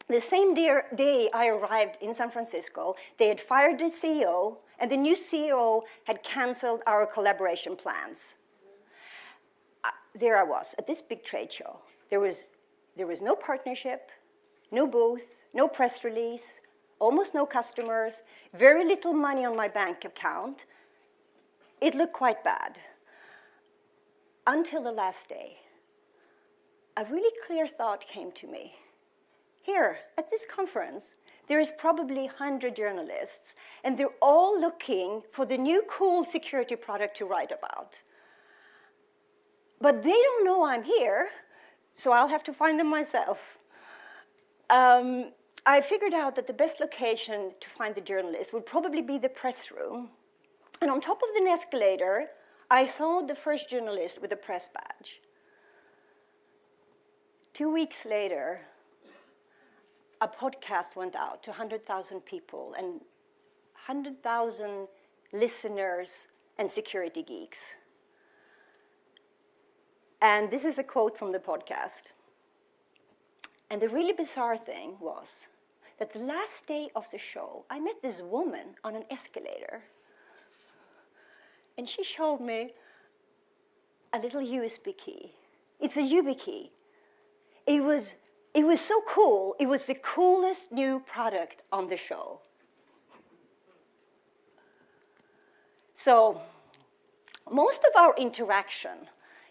The same day I arrived in San Francisco, they had fired the CEO, and the new CEO had canceled our collaboration plans. There I was at this big trade show. There was no partnership, no booth, no press release, almost no customers, very little money on my bank account. It looked quite bad. Until the last day, a really clear thought came to me. Here, at this conference, there is probably 100 journalists, and they're all looking for the new cool security product to write about. But they don't know I'm here, so I'll have to find them myself. I figured out that the best location to find the journalists would probably be the press room. And on top of the escalator, I saw the first journalist with a press badge. 2 weeks later, a podcast went out to 100,000 people and 100,000 listeners and security geeks. And this is a quote from the podcast. And the really bizarre thing was that the last day of the show, I met this woman on an escalator. And she showed me a little USB key. It's a YubiKey. It was so cool. It was the coolest new product on the show. So most of our interaction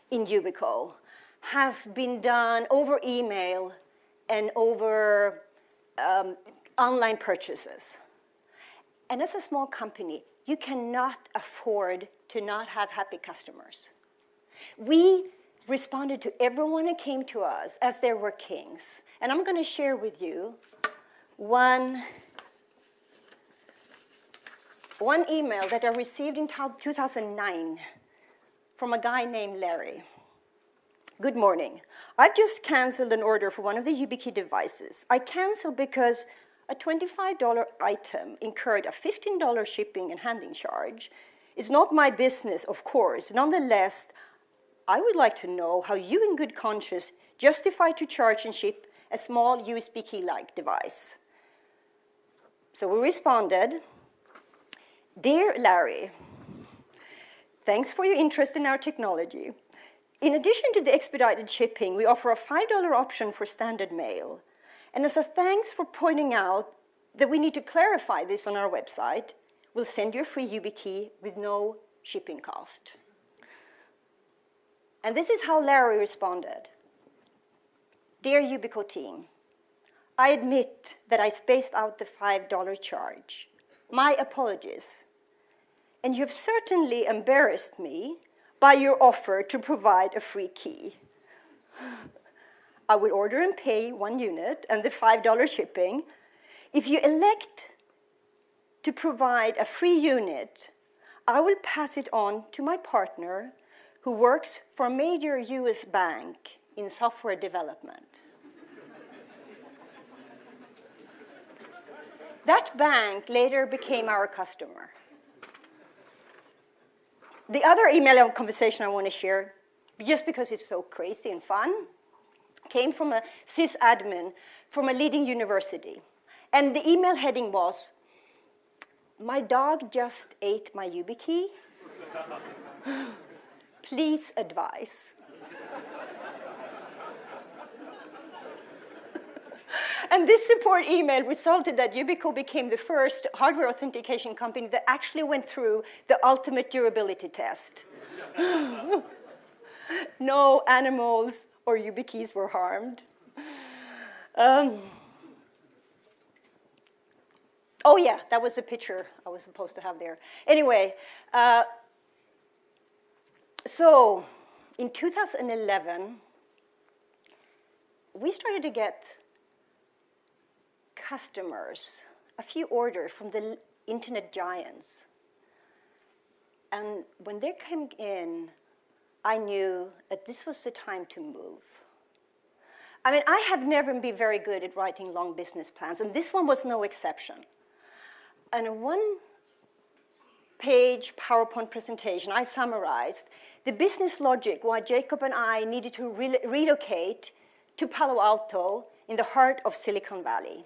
in Yubico has been done over email and over online purchases. And as a small company, you cannot afford to not have happy customers. We responded to everyone who came to us as they were kings. And I'm going to share with you one email that I received in 2009 from a guy named Larry. Good morning. I've just canceled an order for one of the YubiKey devices. I canceled because a $25 item incurred a $15 shipping and handling charge. It's not my business, of course. Nonetheless, I would like to know how you in good conscience justify to charge and ship a small USB key-like device. So we responded, Dear Larry, thanks for your interest in our technology. In addition to the expedited shipping, we offer a $5 option for standard mail. And as a thanks for pointing out that we need to clarify this on our website, we'll send you a free YubiKey with no shipping cost. And this is how Larry responded. Dear Yubico team, I admit that I spaced out the $5 charge. My apologies. And you've certainly embarrassed me by your offer to provide a free key. I will order and pay 1 unit and the $5 shipping. If you elect to provide a free unit, I will pass it on to my partner who works for a major US bank in software development. That bank later became our customer. The other email conversation I want to share, just because it's so crazy and fun, came from a sysadmin from a leading university. And the email heading was, my dog just ate my YubiKey. Please advise. And this support email resulted that Yubico became the first hardware authentication company that actually went through the ultimate durability test. No animals or YubiKeys were harmed. Oh yeah, that was a picture I was supposed to have there. Anyway, so in 2011, we started to get customers, a few orders from the internet giants. And when they came in, I knew that this was the time to move. I mean, I have never been very good at writing long business plans, and this one was no exception. And in one-page PowerPoint presentation, I summarized the business logic why Jacob and I needed to relocate to Palo Alto in the heart of Silicon Valley.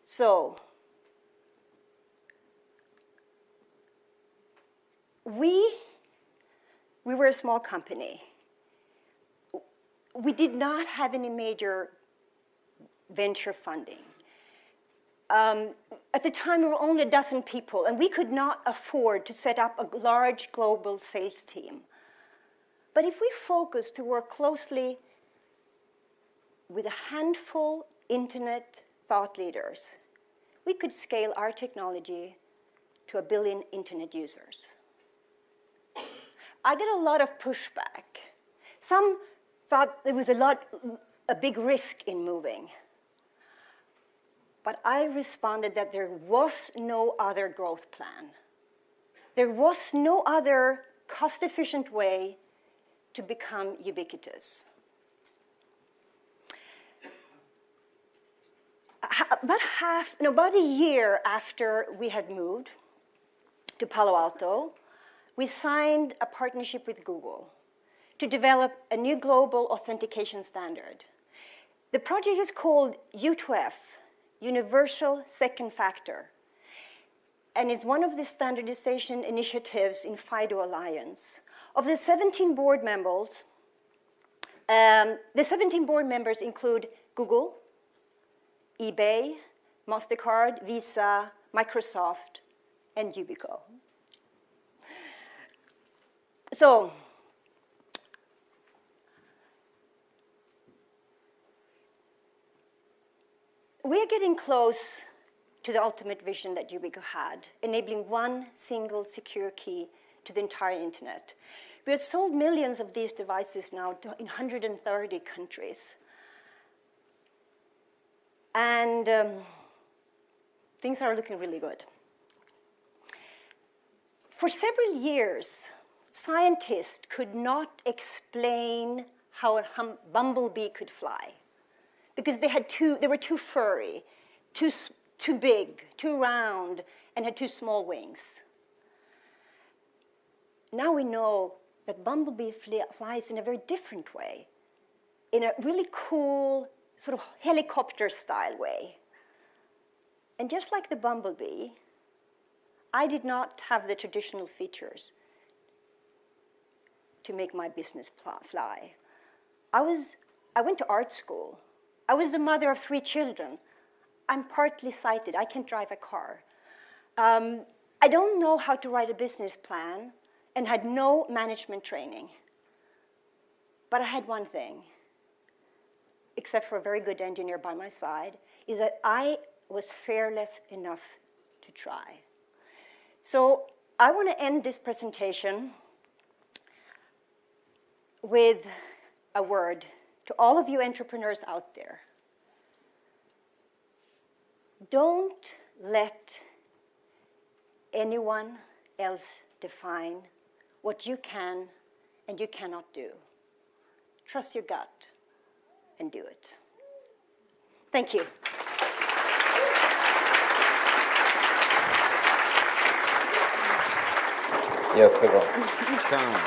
So, we were a small company. We did not have any major venture funding. At the time, we were only a dozen people, and we could not afford to set up a large global sales team. But if we focused to work closely with a handful internet thought leaders, we could scale our technology to 1 billion internet users. I get a lot of pushback. Some thought there was a big risk in moving. But I responded that there was no other growth plan. There was no other cost-efficient way to become ubiquitous. About a year after we had moved to Palo Alto, we signed a partnership with Google to develop a new global authentication standard. The project is called U2F, Universal Second Factor, and is one of the standardization initiatives in FIDO Alliance. Of the 17 board members, include Google, eBay, MasterCard, Visa, Microsoft, and Yubico. So, we are getting close to to the ultimate vision that Yubico had, enabling one single secure key to the entire internet. We have sold millions of these devices now in 130 countries. And things are looking really good. For several years, scientists could not explain how a bumblebee could fly because they were too furry, too big, too round, and had too small wings. Now we know that bumblebee flies in a very different way, in a really cool, sort of helicopter-style way. And just like the bumblebee, I did not have the traditional features to make my business fly. I went to art school. I was the mother of 3 children. I'm partly sighted. I can't drive a car. I don't know how to write a business plan and had no management training. But I had one thing, except for a very good engineer by my side, is that I was fearless enough to try. So I want to end this presentation with a word to all of you entrepreneurs out there. Don't let anyone else define what you can and you cannot do. Trust your gut and do it. Thank you. Jättebra. Kanon.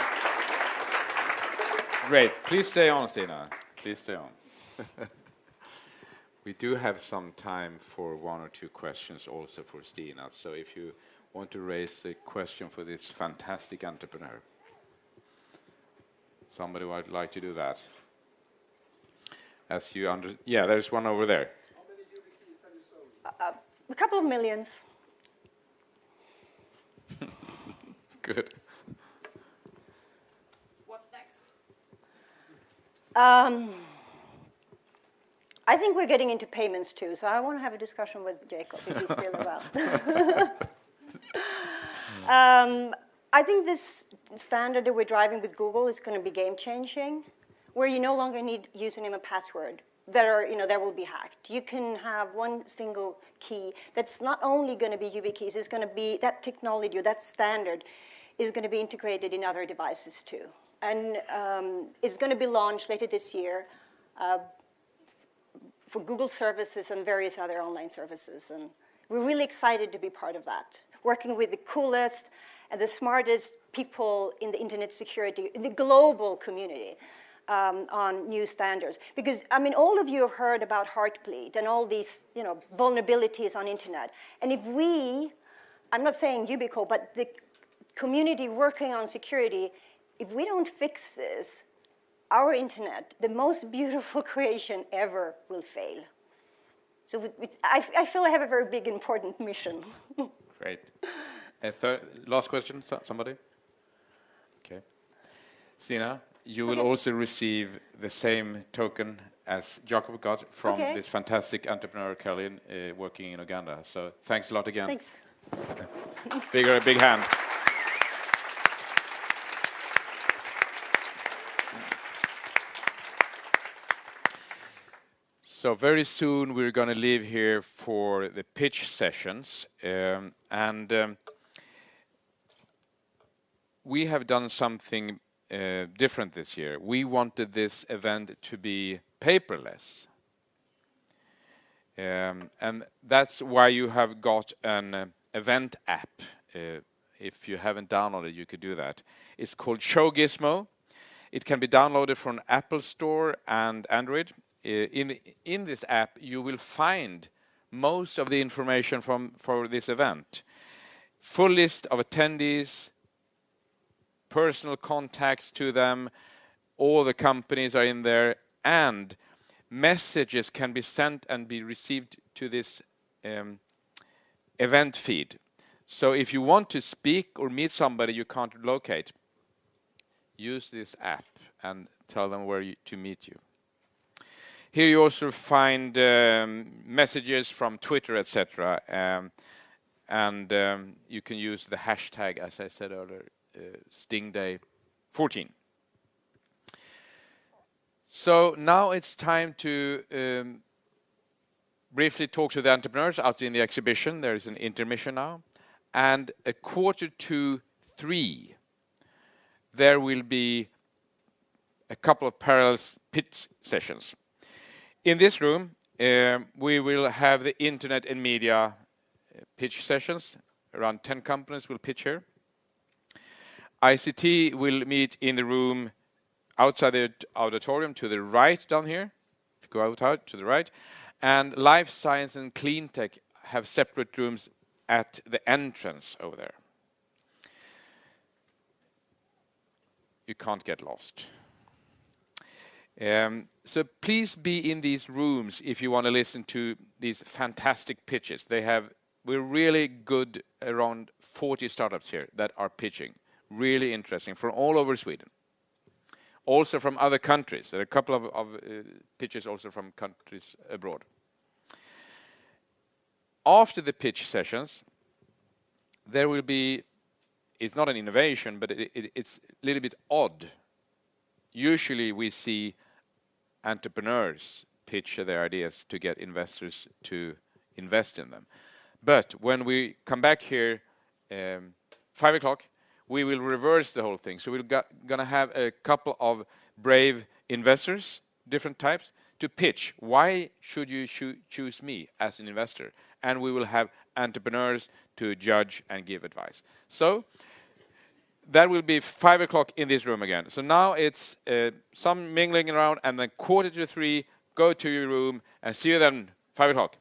Great. Please stay on, Stina. Please stay on. We do have some time for 1 or 2 questions also for Stina. So if you want to raise a question for this fantastic entrepreneur, somebody would like to do that. Yeah, there's one over there. How many YubiKeys have you sold? A couple of millions. Good. What's next? I think we're getting into payments too, so I want to have a discussion with Jacob if he's still around. I think this standard that we're driving with Google is going to be game-changing, where you no longer need username and password that will be hacked. You can have one single key that's not only going to be YubiKeys, it's going to be that technology, or that standard is going to be integrated in other devices too. And it's going to be launched later this year for Google services and various other online services. And we're really excited to be part of that, working with the coolest and the smartest people in the internet security, in the global community, on new standards. Because, I mean, all of you have heard about Heartbleed and all these, vulnerabilities on internet. And if I'm not saying Yubico, but the community working on security, if we don't fix this, our internet, the most beautiful creation ever, will fail. So I feel I have a very big, important mission. Great. Last question, somebody? Okay. Stina, you will also receive the same token as Jacob got from this fantastic entrepreneur, Caroline, working in Uganda. So thanks a lot again. Thanks. A big hand. So very soon we're going to leave here for the pitch sessions, and we have done something different this year. We wanted this event to be paperless, and that's why you have got an event app. If you haven't downloaded, you could do that. It's called Show Gizmo. It can be downloaded from Apple Store and Android. In this app, you will find most of the information for this event. Full list of attendees, personal contacts to them, all the companies are in there, and messages can be sent and be received to this event feed. So if you want to speak or meet somebody you can't locate, use this app and tell them where to meet you. Here you also find messages from Twitter, etc. And you can use the hashtag, as I said earlier, StingDay14. So now it's time to briefly talk to the entrepreneurs out in the exhibition. There is an intermission now. And 2:45, there will be a couple of parallel pitch sessions. In this room, we will have the internet and media pitch sessions. Around 10 companies will pitch here. ICT will meet in the room outside the auditorium to the right down here. If you go out to the right. And life science and clean tech have separate rooms at the entrance over there. You can't get lost. So please be in these rooms if you want to listen to these fantastic pitches. We're really good, around 40 startups here that are pitching. Really interesting, from all over Sweden. Also from other countries. There are a couple of pitches also from countries abroad. After the pitch sessions, there will be, it's not an innovation, but it's a little bit odd. Usually we see entrepreneurs pitch their ideas to get investors to invest in them. But when we come back here, 5 o'clock, we will reverse the whole thing. So we're going to have a couple of brave investors, different types, to pitch. Why should you choose me as an investor? And we will have entrepreneurs to judge and give advice. So that will be 5 o'clock in this room again. So now it's some mingling around, and then 2:45, go to your room and see you then 5 o'clock.